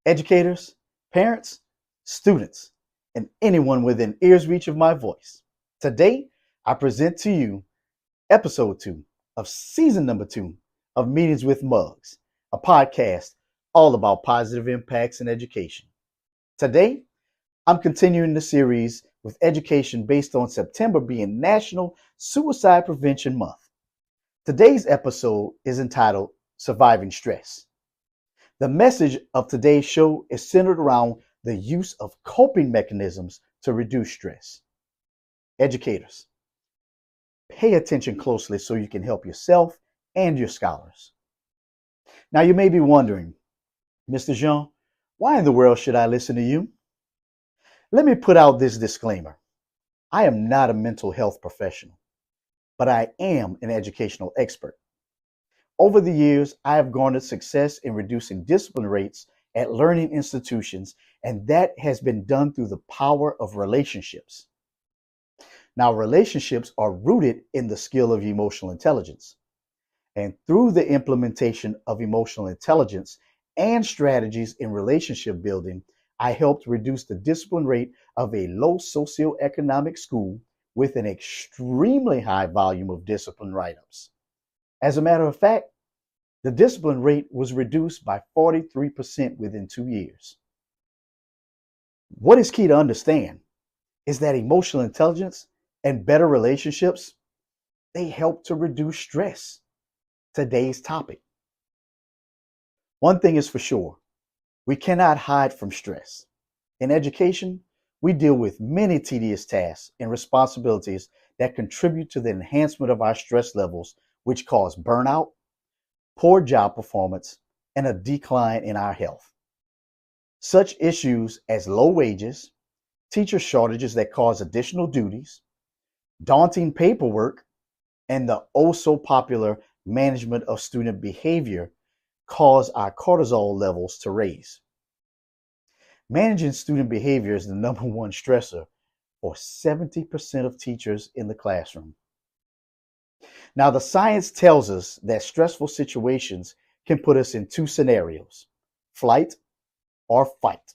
educators, parents, students, and anyone within ear's reach of my voice. Today, I present to you episode 2 of season number 2 of Meetings with Mugs, a podcast all about positive impacts in education. Today, I'm continuing the series with education based on September being National Suicide Prevention Month. Today's episode is entitled Surviving Stress. The message of today's show is centered around the use of coping mechanisms to reduce stress. Educators, pay attention closely so you can help yourself and your scholars. Now you may be wondering, Mr. Jean, why in the world should I listen to you? Let me put out this disclaimer. I am not a mental health professional, but I am an educational expert. Over the years, I have garnered success in reducing discipline rates at learning institutions, and that has been done through the power of relationships. Now, relationships are rooted in the skill of emotional intelligence. And through the implementation of emotional intelligence and strategies in relationship building, I helped reduce the discipline rate of a low socioeconomic school with an extremely high volume of discipline write-ups. As a matter of fact, the discipline rate was reduced by 43% within 2 years. What is key to understand is that emotional intelligence and better relationships, they help to reduce stress. Today's topic. One thing is for sure, we cannot hide from stress. In education, we deal with many tedious tasks and responsibilities that contribute to the enhancement of our stress levels, which cause burnout, poor job performance, and a decline in our health. Such issues as low wages, teacher shortages that cause additional duties, daunting paperwork, and the oh so popular management of student behavior cause our cortisol levels to raise. Managing student behavior is the number one stressor for 70% of teachers in the classroom. Now, the science tells us that stressful situations can put us in two scenarios, flight or fight.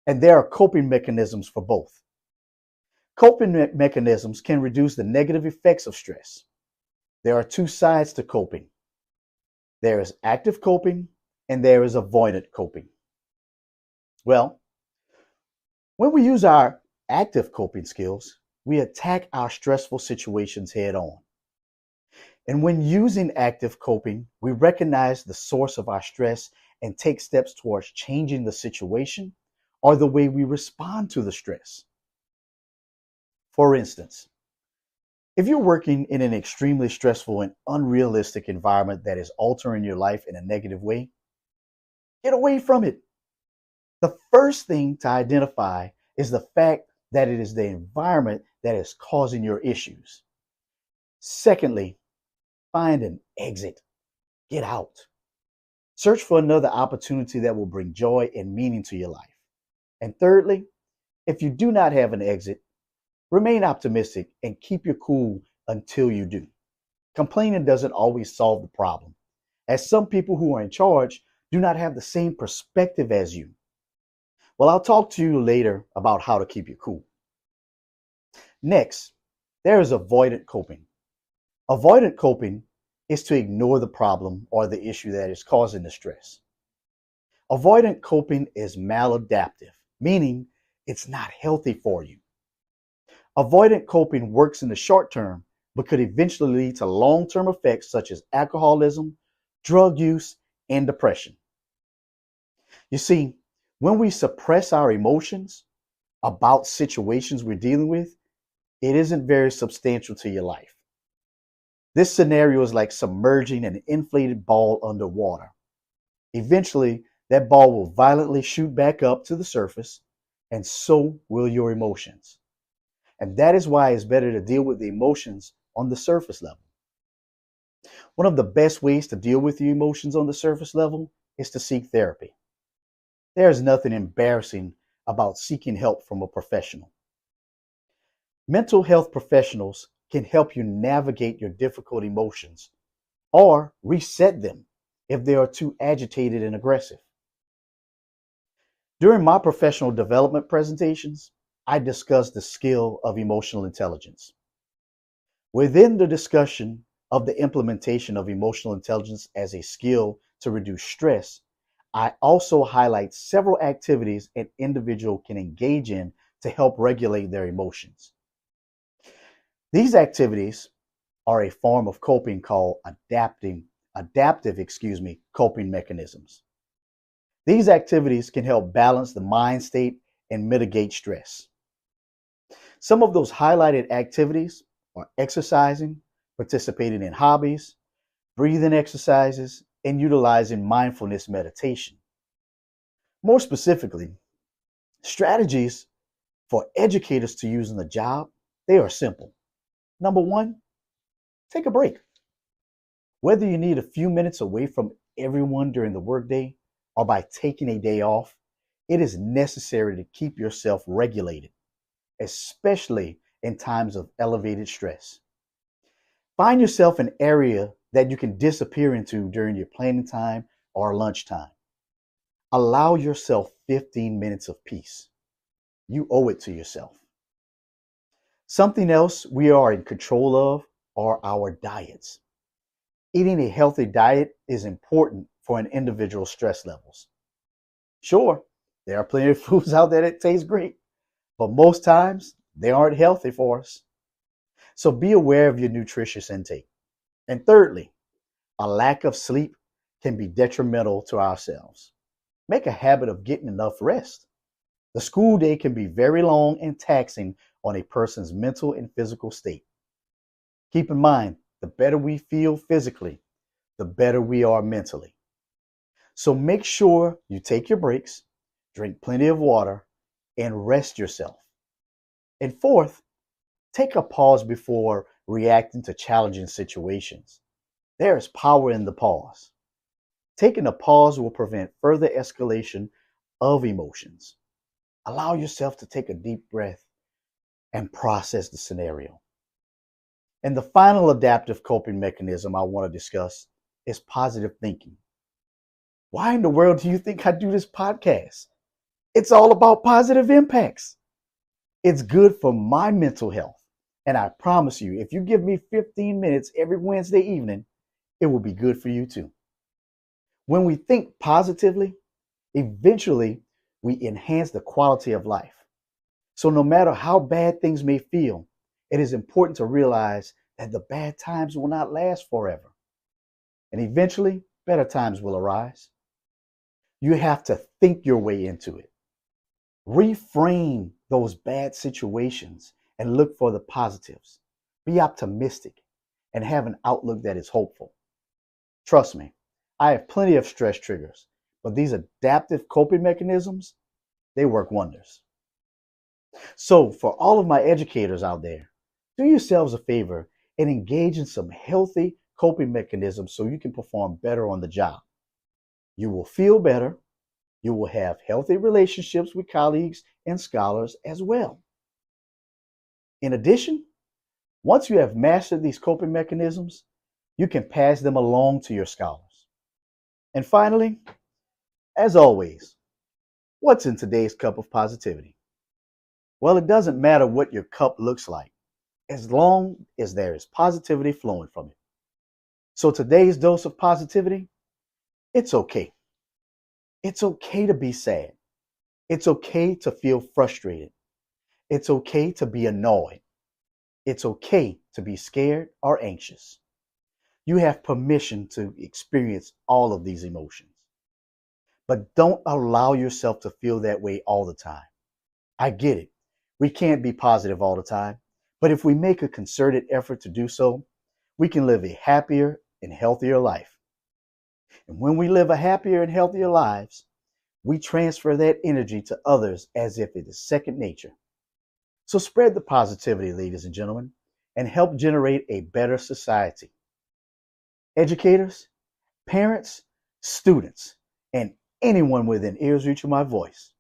And there are coping mechanisms for both. Coping mechanisms can reduce the negative effects of stress. There are two sides to coping. There is active coping and there is avoidant coping. Well, when we use our active coping skills, we attack our stressful situations head on. And when using active coping, we recognize the source of our stress and take steps towards changing the situation or the way we respond to the stress. For instance, if you're working in an extremely stressful and unrealistic environment that is altering your life in a negative way, get away from it. The first thing to identify is the fact that it is the environment that is causing your issues. Secondly, find an exit. Get out. Search for another opportunity that will bring joy and meaning to your life. And thirdly, if you do not have an exit, remain optimistic and keep your cool until you do. Complaining doesn't always solve the problem, as some people who are in charge do not have the same perspective as you. Well, I'll talk to you later about how to keep you cool. Next, there is avoidant coping. Avoidant coping is to ignore the problem or the issue that is causing the stress. Avoidant coping is maladaptive, meaning it's not healthy for you. Avoidant coping works in the short term, but could eventually lead to long-term effects such as alcoholism, drug use, and depression. You see, when we suppress our emotions about situations we're dealing with, it isn't very substantial to your life. This scenario is like submerging an inflated ball underwater. Eventually, that ball will violently shoot back up to the surface, and so will your emotions. And that is why it's better to deal with the emotions on the surface level. One of the best ways to deal with your emotions on the surface level is to seek therapy. There is nothing embarrassing about seeking help from a professional. Mental health professionals can help you navigate your difficult emotions or reset them if they are too agitated and aggressive. During my professional development presentations, I discuss the skill of emotional intelligence. Within the discussion of the implementation of emotional intelligence as a skill to reduce stress, I also highlight several activities an individual can engage in to help regulate their emotions. These activities are a form of coping called adaptive coping mechanisms. These activities can help balance the mind state and mitigate stress. Some of those highlighted activities are exercising, participating in hobbies, breathing exercises, and utilizing mindfulness meditation. More specifically, strategies for educators to use in the job, they are simple. Number one, take a break. Whether you need a few minutes away from everyone during the workday or by taking a day off, it is necessary to keep yourself regulated, especially in times of elevated stress. Find yourself an area that you can disappear into during your planning time or lunchtime. Allow yourself 15 minutes of peace. You owe it to yourself. Something else we are in control of are our diets. Eating a healthy diet is important for an individual's stress levels. Sure, there are plenty of foods out there that taste great, but most times they aren't healthy for us. So be aware of your nutritious intake. And thirdly, a lack of sleep can be detrimental to ourselves. Make a habit of getting enough rest. The school day can be very long and taxing on a person's mental and physical state. Keep in mind, the better we feel physically, the better we are mentally. So make sure you take your breaks, drink plenty of water, and rest yourself. And fourth, take a pause before reacting to challenging situations. There is power in the pause. Taking a pause will prevent further escalation of emotions. Allow yourself to take a deep breath and process the scenario. And the final adaptive coping mechanism I want to discuss is positive thinking. Why in the world do you think I do this podcast? It's all about positive impacts. It's good for my mental health. And I promise you, if you give me 15 minutes every Wednesday evening, it will be good for you too. When we think positively, eventually we enhance the quality of life. So no matter how bad things may feel, it is important to realize that the bad times will not last forever. And eventually, better times will arise. You have to think your way into it. Reframe those bad situations and look for the positives. Be optimistic and have an outlook that is hopeful. Trust me, I have plenty of stress triggers, but these adaptive coping mechanisms, they work wonders. So, for all of my educators out there, do yourselves a favor and engage in some healthy coping mechanisms so you can perform better on the job. You will feel better. You will have healthy relationships with colleagues and scholars as well. In addition, once you have mastered these coping mechanisms, you can pass them along to your scholars. And finally, as always, what's in today's cup of positivity? Well, it doesn't matter what your cup looks like, as long as there is positivity flowing from it. So today's dose of positivity, it's okay. It's okay to be sad. It's okay to feel frustrated. It's okay to be annoyed. It's okay to be scared or anxious. You have permission to experience all of these emotions. But don't allow yourself to feel that way all the time. I get it. We can't be positive all the time. But if we make a concerted effort to do so, we can live a happier and healthier life. And when we live a happier and healthier lives, we transfer that energy to others as if it is second nature. So spread the positivity, ladies and gentlemen, and help generate a better society. Educators, parents, students, and anyone within ear's reach of my voice.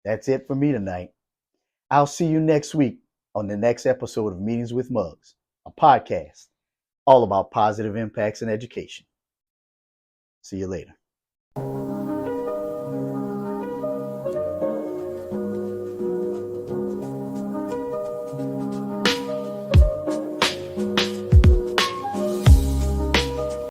That's it for me tonight. I'll see you next week on the next episode of Meetings with Mugs, a podcast all about positive impacts in education. See you later.